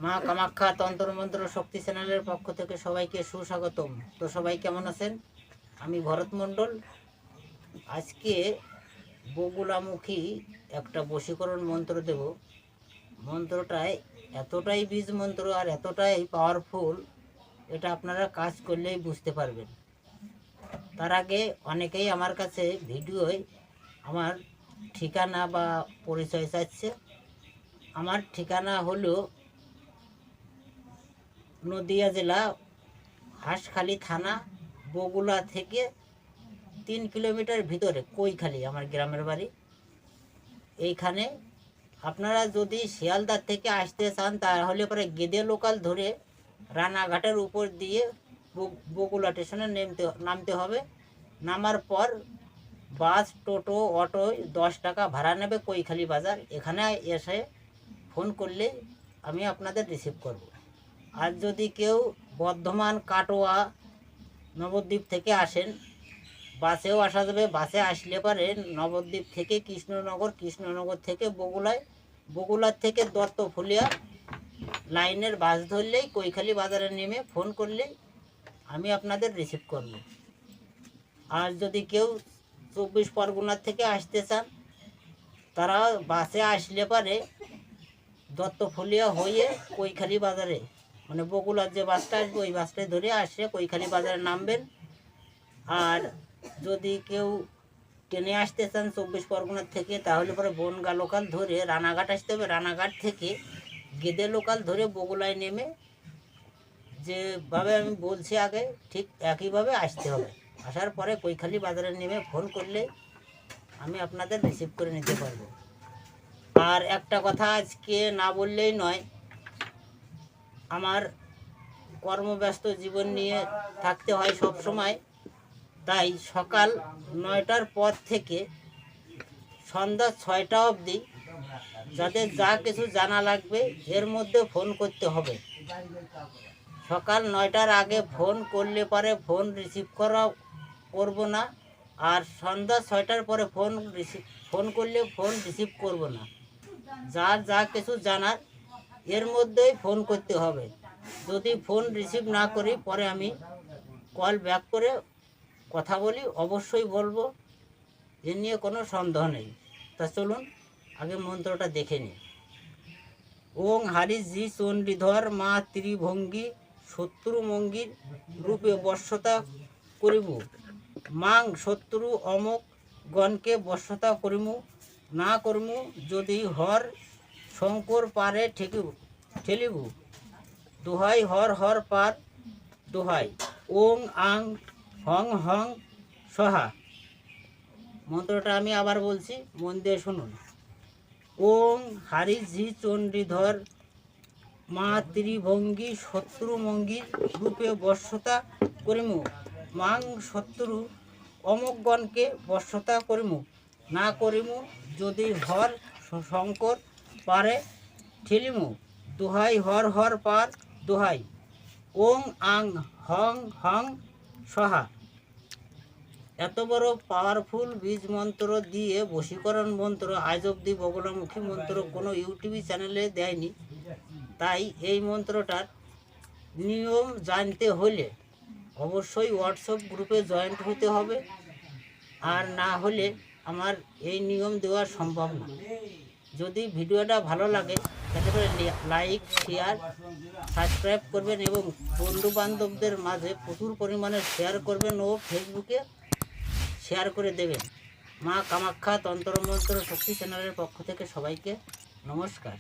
মা কামাখ্যা তন্ত্রমন্ত্র শক্তি চ্যানেলের পক্ষ থেকে সবাইকে সুস্বাগতম। তো সবাই কেমন আছেন? আমি ভরত মণ্ডল। আজকে বগুলামুখী একটা বশীকরণ মন্ত্র দেব। মন্ত্রটায় এতটাই বীজ মন্ত্র আর এতটাই পাওয়ারফুল, এটা আপনারা কাজ করলেই বুঝতে পারবেন। তার আগে অনেকেই আমার কাছে ভিডিওয় আমার ঠিকানা বা পরিচয় চাইছে। আমার ঠিকানা হলো নদিয়া জেলা, হাঁসখালি থানা, বগুলা থেকে 3 কিলোমিটার ভিতরে কৈখালি আমার গ্রামের বাড়ি। এইখানে আপনারা যদি শিয়ালদার থেকে আসতে চান তাহলে পরে গেদে লোকাল ধরে রানাঘাটের উপর দিয়ে বগুলা স্টেশনে নামতে হবে। নামার পর বাস, টোটো, অটো 10 টাকা ভাড়া নেবে কৈখালি বাজার। এখানে এসে ফোন করলে আমি আপনাদের রিসিভ করব। আর যদি কেউ বর্ধমান, কাটোয়া, নবদ্বীপ থেকে আসেন, বাসেও আসা যাবে। বাসে আসলে পরে নবদ্বীপ থেকে কৃষ্ণনগর, কৃষ্ণনগর থেকে বগুলার থেকে দত্তফুলিয়া লাইনের বাস ধরলেই কৈখালি বাজারে নেমে ফোন করলেই আমি আপনাদের রিসিভ করব। আর যদি কেউ 24 পরগনার থেকে আসতে চান, তারা বাসে আসলে পরে দত্তফুলিয়া হয়ে কৈখালি বাজারে, মানে বগুলার যে বাসটা আসবে ওই বাসটায় ধরে আসে কৈখালি বাজারে নামবেন। আর যদি কেউ ট্রেনে আসতে চান 24 পরগনার থেকে, তাহলে পরে বনগা লোকাল ধরে রানাঘাট আসতে হবে। রানাঘাট থেকে গেদে লোকাল ধরে বগুলায় নেমে যেভাবে আমি বলছি আগে ঠিক একইভাবে আসতে হবে। আসার পরে কৈখালি বাজারে নেমে ফোন করলে আমি আপনাদের রিসিভ করে নিতে পারবো। আর একটা কথা আজকে না বললেই নয়, আমার কর্মব্যস্ত জীবন নিয়ে থাকতে হয় সব সময়। তাই সকাল 9টার পর থেকে সন্ধ্যা 6টা অবধি যাদের যা কিছু জানা লাগবে এর মধ্যে ফোন করতে হবে। সকাল 9টার আগে ফোন করলে পরে ফোন রিসিভ করব না। আর সন্ধ্যা 6টার পরে ফোন করলে ফোন রিসিভ করব না। যার যা কিছু জানার এর মধ্যেই ফোন করতে হবে। যদি ফোন রিসিভ না করি পরে আমি কল ব্যাক করে কথা বলি, অবশ্যই বলবো, এ নিয়ে কোনো সন্দেহ নেই। তা চলুন আগে মন্ত্রটা দেখে নিই। ওং হারি জি চণ্ডীধর মা ত্রিভঙ্গী শত্রু মঙ্গীর রূপে বশ্যতা করিব, মাং শত্রু অমক গণকে বশ্যতা করিমু, না করিমু যদি হর শঙ্কর পারে ঠেলিবু, দোহাই হর হর পার দোহাই, ওং আং হং হং সহা। মন্ত্রটা আমি আবার বলছি, মন দিয়ে শুনুন। ওং হারি ঝি চণ্ডীধর মা ত্রিভঙ্গী শত্রুমঙ্গীর রূপে বশ্যতা করিমু, মাং শত্রু অমোগণকে বশ্যতা করিমু, না করিমু যদি হর শঙ্কর পারে ঠেলিমু, দোহাই হর হর পার দোহাই, ওং আং হং হং সহা। এত বড় পাওয়ারফুল বীজ মন্ত্র দিয়ে বশীকরণ মন্ত্র আজ অবধি বগুলামুখী মন্ত্র কোনো ইউটিউব চ্যানেলে দেয়নি। তাই এই মন্ত্রটার নিয়ম জানতে হলে অবশ্যই হোয়াটসঅ্যাপ গ্রুপে জয়েন্ট হতে হবে। আর না হলে আমার এই নিয়ম দেওয়া সম্ভব না। যদি ভিডিওটা ভালো লাগে তাহলে লাইক, শেয়ার, সাবস্ক্রাইব করবেন এবং বন্ধু বান্ধবদের মাঝে প্রচুর পরিমাণে শেয়ার করবেন ও ফেসবুকে শেয়ার করে দেবেন। মা কামাখ্যা তন্ত্রমন্ত্র শক্তি চ্যানেলের পক্ষ থেকে সবাইকে নমস্কার।